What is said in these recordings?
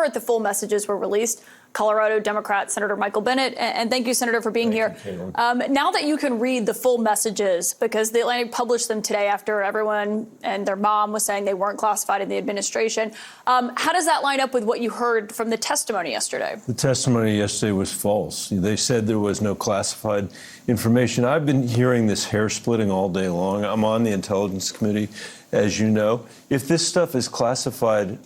before the full messages were released. Colorado Democrat Senator Michael Bennet. And thank you, Senator, for being here. Now that you can read the full messages, because the Atlantic published them today after everyone and their mom was saying they weren't classified in the administration, how does that line up with what you heard from the testimony yesterday? The testimony yesterday was false. They said there was no classified information. I've been hearing this hair splitting all day long. I'm on the Intelligence Committee, as you know. If this stuff is classified,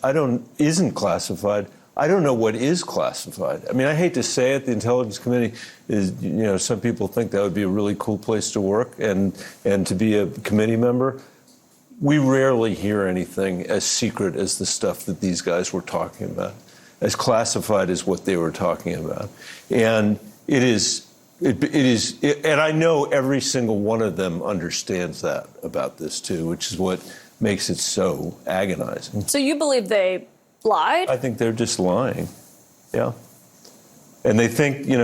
isn't classified, I don't know what is classified. I mean, I hate to say it, the Intelligence Committee is, some people think that would be a really cool place to work and to be a committee member. We rarely hear anything as secret as the stuff that these guys were talking about, as classified as what they were talking about. And and I know every single one of them understands that about this too, which is what makes it so agonizing. So you believe they lied? I think they're just lying. Yeah. And they think, in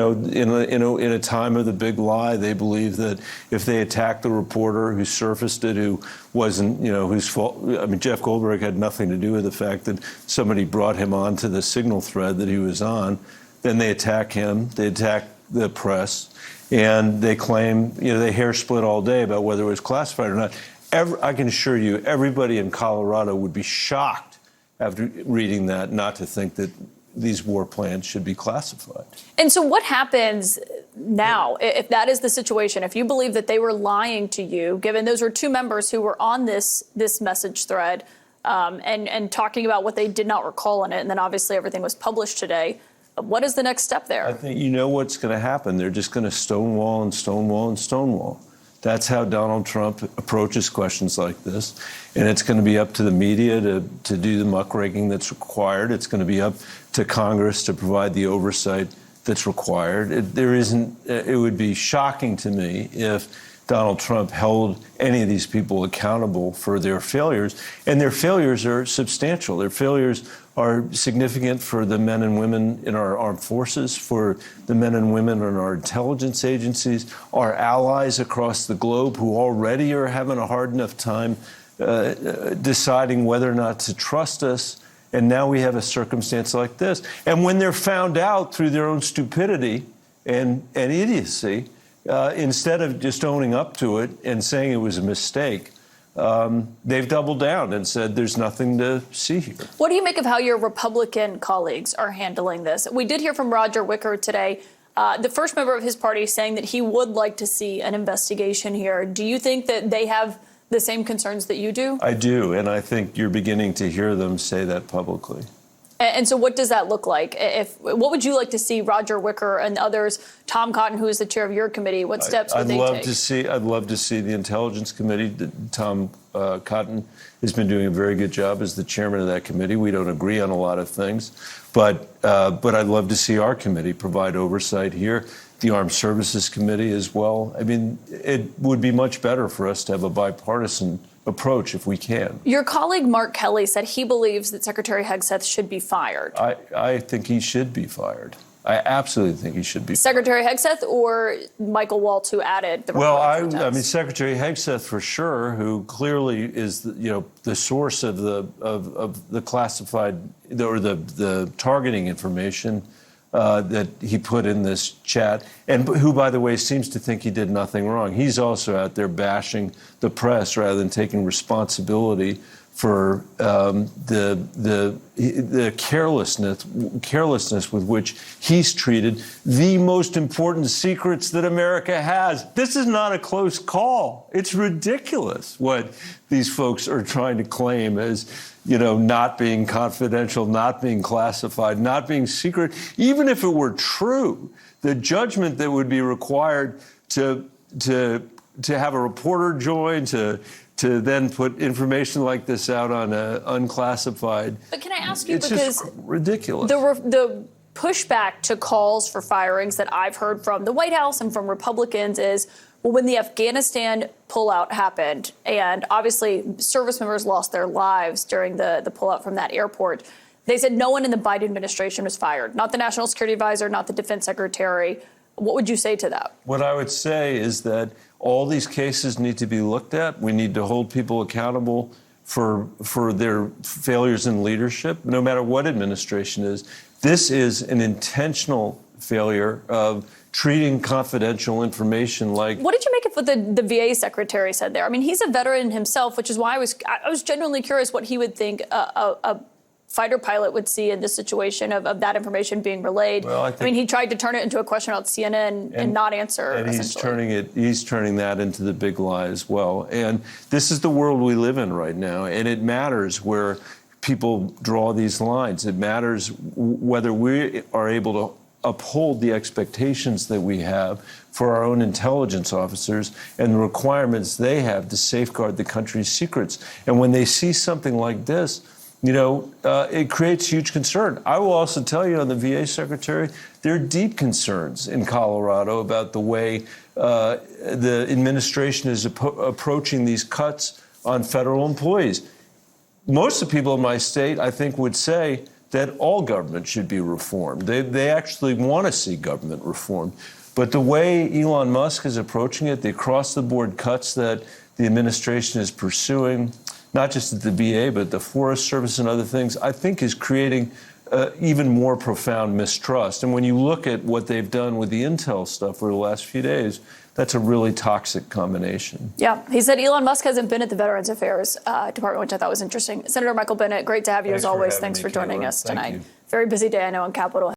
a time of the big lie, they believe that if they attack the reporter who surfaced it, who wasn't, whose fault. I mean, Jeff Goldberg had nothing to do with the fact that somebody brought him onto the signal thread that he was on. Then they attack him. They attack the press, and they claim, they hair split all day about whether it was classified or not. I can assure you, everybody in Colorado would be shocked after reading that, not to think that these war plans should be classified. And so what happens now if that is the situation? If you believe that they were lying to you, given those were two members who were on this message thread and talking about what they did not recall in it, and then obviously everything was published today, what is the next step there? I think you know what's going to happen. They're just going to stonewall and stonewall and stonewall. That's how Donald Trump approaches questions like this. And it's going to be up to the media to do the muckraking that's required. It's going to be up to Congress to provide the oversight that's required. It would be shocking to me if Donald Trump held any of these people accountable for their failures. And their failures are substantial. Their failures are significant for the men and women in our armed forces, for the men and women in our intelligence agencies, our allies across the globe who already are having a hard enough time deciding whether or not to trust us. And now we have a circumstance like this. And when they're found out through their own stupidity and idiocy, instead of just owning up to it and saying it was a mistake, they've doubled down and said there's nothing to see here. What do you make of how your Republican colleagues are handling this? We did hear from Roger Wicker today, the first member of his party, saying that he would like to see an investigation here. Do you think that they have the same concerns that you do? I do, and I think you're beginning to hear them say that publicly. And so what does that look like? What would you like to see Roger Wicker and others, Tom Cotton, who is the chair of your committee, what steps would they take? I'd love to see the Intelligence Committee. Tom Cotton has been doing a very good job as the chairman of that committee. We don't agree on a lot of things, but I'd love to see our committee provide oversight here. The Armed Services Committee as well. I mean, it would be much better for us to have a bipartisan approach if we can. Your colleague Mark Kelly said he believes that Secretary Hegseth should be fired. I think he should be fired. I absolutely think he should be Secretary Hegseth or Michael Waltz, who added the Well, I mean, Secretary Hegseth for sure, who clearly is the source of the classified or the targeting information that he put in this chat, and who, by the way, seems to think he did nothing wrong. He's also out there bashing the press rather than taking responsibility for the carelessness with which he's treated the most important secrets that America has. This is not a close call. It's ridiculous what these folks are trying to claim as, not being confidential, not being classified, not being secret. Even if it were true, the judgment that would be required to have a reporter join, to then put information like this out on unclassified. But can I ask you, it's because just ridiculous. The pushback to calls for firings that I've heard from the White House and from Republicans is, well, when the Afghanistan pullout happened, and obviously service members lost their lives during the pullout from that airport, they said no one in the Biden administration was fired, not the National Security Advisor, not the Defense Secretary. What would you say to that? What I would say is that all these cases need to be looked at. We need to hold people accountable for their failures in leadership, no matter what administration is. This is an intentional failure of treating confidential information like. What did you make of what the VA secretary said there? I mean, he's a veteran himself, which is why I was genuinely curious what he would think a fighter pilot would see in this situation of that information being relayed. Well, I mean, he tried to turn it into a question about CNN and not answer. And he's turning that into the big lie as well. And this is the world we live in right now, and it matters where people draw these lines. It matters whether we are able to uphold the expectations that we have for our own intelligence officers and the requirements they have to safeguard the country's secrets. And when they see something like this, it creates huge concern. I will also tell you on the VA secretary, there are deep concerns in Colorado about the way the administration is approaching these cuts on federal employees. Most of the people in my state, I think, would say that all government should be reformed. They actually want to see government reformed. But the way Elon Musk is approaching it, the across-the-board cuts that the administration is pursuing, not just at the VA, but the Forest Service and other things, I think is creating even more profound mistrust. And when you look at what they've done with the intel stuff over the last few days, that's a really toxic combination. Yeah, he said Elon Musk hasn't been at the Veterans Affairs Department, which I thought was interesting. Senator Michael Bennet, great to have you as always. Thanks for joining us tonight. Very busy day, I know, on Capitol Hill.